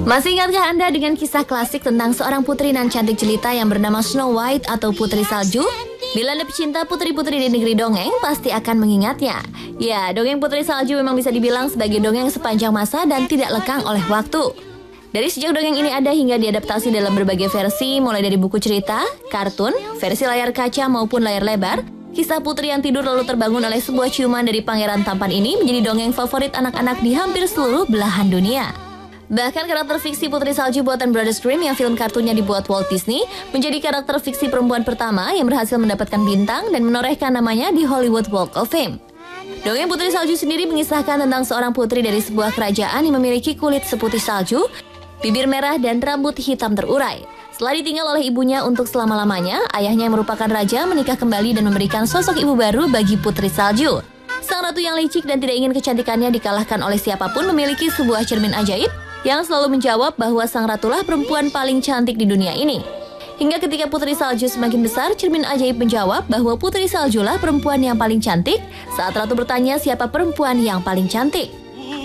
Masih ingatkah Anda dengan kisah klasik tentang seorang putri nan cantik jelita yang bernama Snow White atau Putri Salju? Bila Anda pecinta putri-putri di negeri dongeng, pasti akan mengingatnya. Ya, dongeng Putri Salju memang bisa dibilang sebagai dongeng sepanjang masa dan tidak lekang oleh waktu. Dari sejak dongeng ini ada hingga diadaptasi dalam berbagai versi, mulai dari buku cerita, kartun, versi layar kaca maupun layar lebar, kisah putri yang tidur lalu terbangun oleh sebuah ciuman dari pangeran tampan ini menjadi dongeng favorit anak-anak di hampir seluruh belahan dunia. Bahkan karakter fiksi Putri Salju buatan Brothers Grimm yang film kartunnya dibuat Walt Disney menjadi karakter fiksi perempuan pertama yang berhasil mendapatkan bintang dan menorehkan namanya di Hollywood Walk of Fame. Dongeng Putri Salju sendiri mengisahkan tentang seorang putri dari sebuah kerajaan yang memiliki kulit seputih salju, bibir merah dan rambut hitam terurai. Setelah ditinggal oleh ibunya untuk selama-lamanya, ayahnya yang merupakan raja menikah kembali dan memberikan sosok ibu baru bagi Putri Salju. Sang ratu yang licik dan tidak ingin kecantikannya dikalahkan oleh siapapun memiliki sebuah cermin ajaib yang selalu menjawab bahwa sang ratulah perempuan paling cantik di dunia ini. Hingga ketika Putri Salju semakin besar, cermin ajaib menjawab bahwa Putri Saljulah perempuan yang paling cantik saat ratu bertanya siapa perempuan yang paling cantik.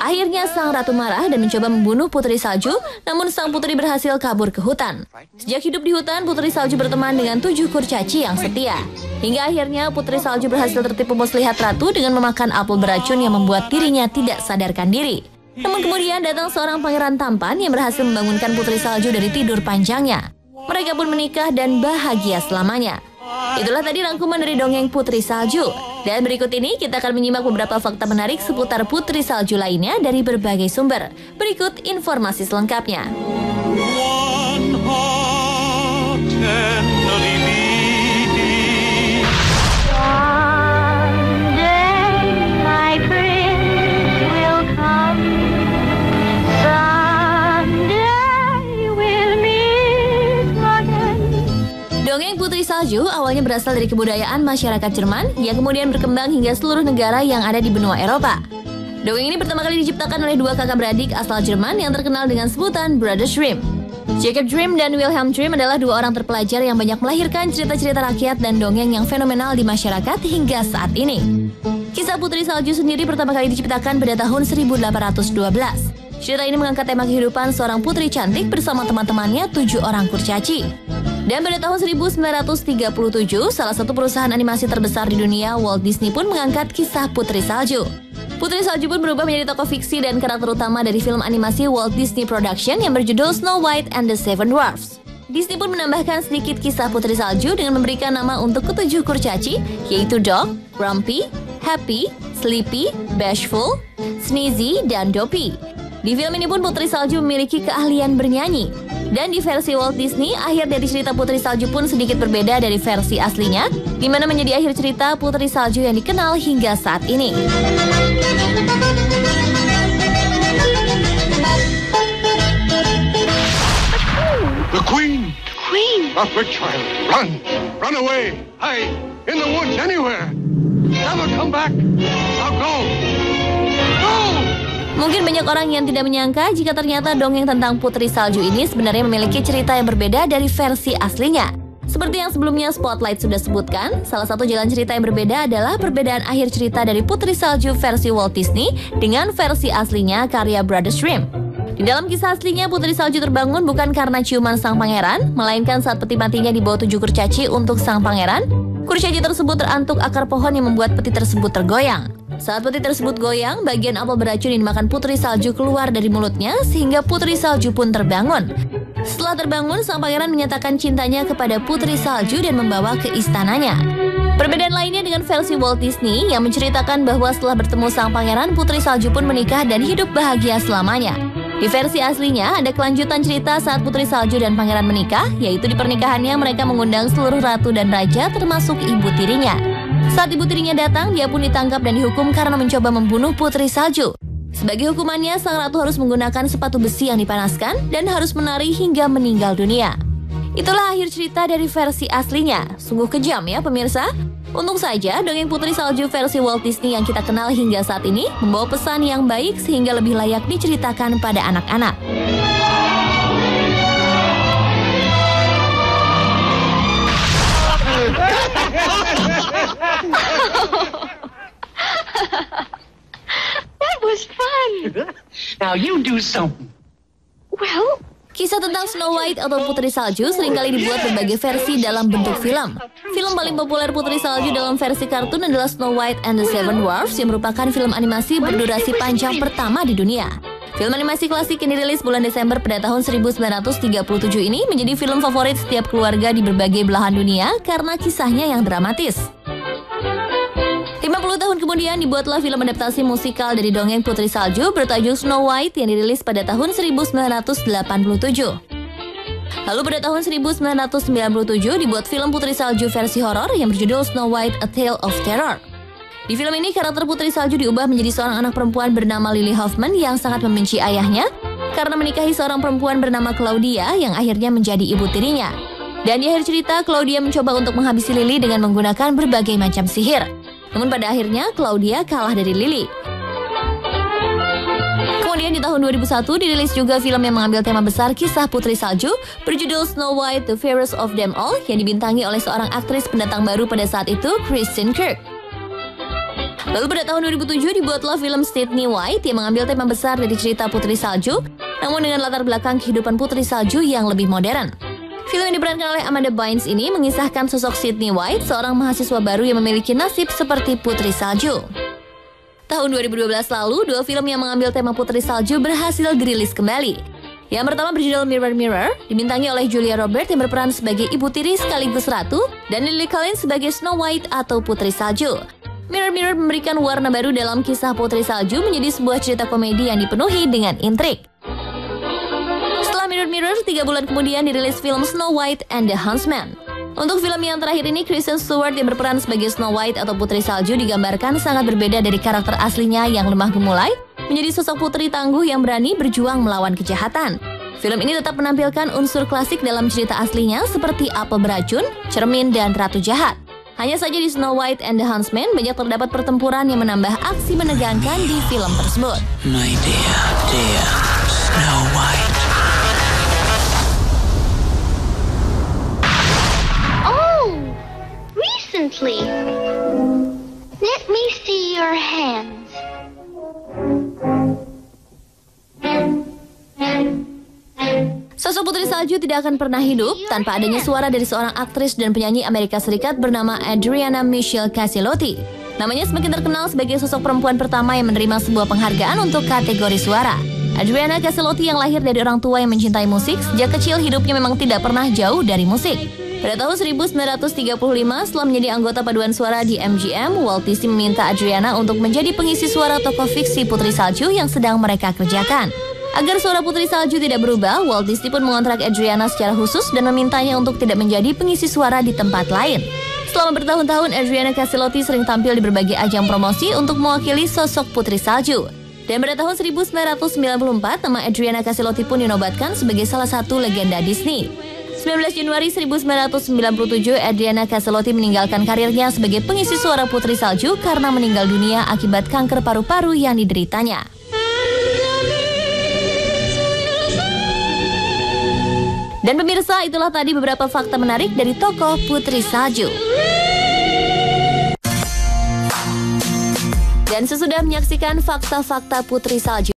Akhirnya sang ratu marah dan mencoba membunuh Putri Salju, namun sang putri berhasil kabur ke hutan. Sejak hidup di hutan, Putri Salju berteman dengan 7 kurcaci yang setia. Hingga akhirnya Putri Salju berhasil tertipu muslihat ratu dengan memakan apel beracun yang membuat dirinya tidak sadarkan diri. Namun kemudian datang seorang pangeran tampan yang berhasil membangunkan Putri Salju dari tidur panjangnya. Mereka pun menikah dan bahagia selamanya. Itulah tadi rangkuman dari dongeng Putri Salju. Dan berikut ini kita akan menyimak beberapa fakta menarik seputar Putri Salju lainnya dari berbagai sumber. Berikut informasi selengkapnya. Dongeng Putri Salju awalnya berasal dari kebudayaan masyarakat Jerman yang kemudian berkembang hingga seluruh negara yang ada di benua Eropa. Dongeng ini pertama kali diciptakan oleh 2 kakak beradik asal Jerman yang terkenal dengan sebutan Brothers Grimm. Jacob Grimm dan Wilhelm Grimm adalah 2 orang terpelajar yang banyak melahirkan cerita-cerita rakyat dan dongeng yang fenomenal di masyarakat hingga saat ini. Kisah Putri Salju sendiri pertama kali diciptakan pada tahun 1812. Cerita ini mengangkat tema kehidupan seorang putri cantik bersama teman-temannya 7 orang kurcaci. Dan pada tahun 1937, salah satu perusahaan animasi terbesar di dunia, Walt Disney pun mengangkat kisah Putri Salju. Putri Salju pun berubah menjadi tokoh fiksi dan karakter utama dari film animasi Walt Disney Production yang berjudul Snow White and the Seven Dwarfs. Disney pun menambahkan sedikit kisah Putri Salju dengan memberikan nama untuk ke-7 kurcaci, yaitu Dog, Grumpy, Happy, Sleepy, Bashful, Sneezy, dan Dopey. Di film ini pun Putri Salju memiliki keahlian bernyanyi. Dan di versi Walt Disney, akhir dari cerita Putri Salju pun sedikit berbeda dari versi aslinya, di mana menjadi akhir cerita Putri Salju yang dikenal hingga saat ini. The Queen! The Queen! Upward, child! Run! Run away! Hide! In the woods, anywhere! Never come back! Now go! Go! Mungkin banyak orang yang tidak menyangka jika ternyata dongeng tentang Putri Salju ini sebenarnya memiliki cerita yang berbeda dari versi aslinya. Seperti yang sebelumnya Spotlight sudah sebutkan, salah satu jalan cerita yang berbeda adalah perbedaan akhir cerita dari Putri Salju versi Walt Disney dengan versi aslinya karya Brothers Grimm. Di dalam kisah aslinya, Putri Salju terbangun bukan karena ciuman sang pangeran, melainkan saat peti matinya dibawa 7 kurcaci untuk sang pangeran. Kurcaci tersebut terantuk akar pohon yang membuat peti tersebut tergoyang. Saat peti tersebut goyang, bagian apel beracun yang dimakan Putri Salju keluar dari mulutnya sehingga Putri Salju pun terbangun. Setelah terbangun, sang pangeran menyatakan cintanya kepada Putri Salju dan membawa ke istananya. Perbedaan lainnya dengan versi Walt Disney yang menceritakan bahwa setelah bertemu sang pangeran, Putri Salju pun menikah dan hidup bahagia selamanya. Di versi aslinya, ada kelanjutan cerita saat Putri Salju dan pangeran menikah, yaitu di pernikahannya mereka mengundang seluruh ratu dan raja termasuk ibu tirinya. Saat ibu tirinya datang, dia pun ditangkap dan dihukum karena mencoba membunuh Putri Salju. Sebagai hukumannya, sang ratu harus menggunakan sepatu besi yang dipanaskan dan harus menari hingga meninggal dunia. Itulah akhir cerita dari versi aslinya. Sungguh kejam ya pemirsa. Untung saja dongeng Putri Salju versi Walt Disney yang kita kenal hingga saat ini membawa pesan yang baik sehingga lebih layak diceritakan pada anak-anak. That was fun. Now you do something. Kisah tentang Snow White atau Putri Salju seringkali dibuat berbagai versi dalam bentuk film. Film paling populer Putri Salju dalam versi kartun adalah Snow White and the Seven Dwarfs yang merupakan film animasi berdurasi panjang pertama di dunia. Film animasi klasik yang dirilis bulan Desember pada tahun 1937 ini menjadi film favorit setiap keluarga di berbagai belahan dunia karena kisahnya yang dramatis. 50 tahun kemudian dibuatlah film adaptasi musikal dari dongeng Putri Salju bertajuk Snow White yang dirilis pada tahun 1987. Lalu pada tahun 1997 dibuat film Putri Salju versi horor yang berjudul Snow White: A Tale of Terror. Di film ini karakter Putri Salju diubah menjadi seorang anak perempuan bernama Lily Hoffman yang sangat membenci ayahnya karena menikahi seorang perempuan bernama Claudia yang akhirnya menjadi ibu tirinya. Dan di akhir cerita, Claudia mencoba untuk menghabisi Lily dengan menggunakan berbagai macam sihir. Namun pada akhirnya Claudia kalah dari Lily. Kemudian di tahun 2001 dirilis juga film yang mengambil tema besar kisah Putri Salju berjudul Snow White: The Fairest of Them All yang dibintangi oleh seorang aktris pendatang baru pada saat itu, Kristen Kirk. Lalu pada tahun 2007 dibuatlah film Sydney White yang mengambil tema besar dari cerita Putri Salju, namun dengan latar belakang kehidupan Putri Salju yang lebih modern. Film yang diperankan oleh Amanda Bynes ini mengisahkan sosok Sydney White, seorang mahasiswa baru yang memiliki nasib seperti Putri Salju. Tahun 2012 lalu, dua film yang mengambil tema Putri Salju berhasil dirilis kembali. Yang pertama berjudul Mirror Mirror, dibintangi oleh Julia Roberts yang berperan sebagai ibu tiri sekaligus ratu, dan Lily Collins sebagai Snow White atau Putri Salju. Mirror Mirror memberikan warna baru dalam kisah Putri Salju menjadi sebuah cerita komedi yang dipenuhi dengan intrik. Mirror Mirror, 3 bulan kemudian dirilis film Snow White and the Huntsman. Untuk film yang terakhir ini, Kristen Stewart yang berperan sebagai Snow White atau Putri Salju digambarkan sangat berbeda dari karakter aslinya yang lemah gemulai, menjadi sosok putri tangguh yang berani berjuang melawan kejahatan. Film ini tetap menampilkan unsur klasik dalam cerita aslinya seperti apel beracun, cermin, dan ratu jahat. Hanya saja di Snow White and the Huntsman banyak terdapat pertempuran yang menambah aksi menegangkan di film tersebut. My dear Snow White. Let me see your hands. Sosok Putri Salju tidak akan pernah hidup tanpa adanya suara dari seorang aktris dan penyanyi Amerika Serikat bernama Adriana Michelle Caselotti. Namanya semakin terkenal sebagai sosok perempuan pertama yang menerima sebuah penghargaan untuk kategori suara. Adriana Caselotti yang lahir dari orang tua yang mencintai musik, sejak kecil hidupnya memang tidak pernah jauh dari musik. Pada tahun 1935, setelah menjadi anggota paduan suara di MGM, Walt Disney meminta Adriana untuk menjadi pengisi suara tokoh fiksi Putri Salju yang sedang mereka kerjakan. Agar suara Putri Salju tidak berubah, Walt Disney pun mengontrak Adriana secara khusus dan memintanya untuk tidak menjadi pengisi suara di tempat lain. Selama bertahun-tahun, Adriana Caselotti sering tampil di berbagai ajang promosi untuk mewakili sosok Putri Salju. Dan pada tahun 1994, nama Adriana Caselotti pun dinobatkan sebagai salah satu legenda Disney. 19 Januari 1997, Adriana Caselotti meninggalkan karirnya sebagai pengisi suara Putri Salju karena meninggal dunia akibat kanker paru-paru yang dideritanya. Dan pemirsa, itulah tadi beberapa fakta menarik dari tokoh Putri Salju. Dan sesudah menyaksikan fakta-fakta Putri Salju,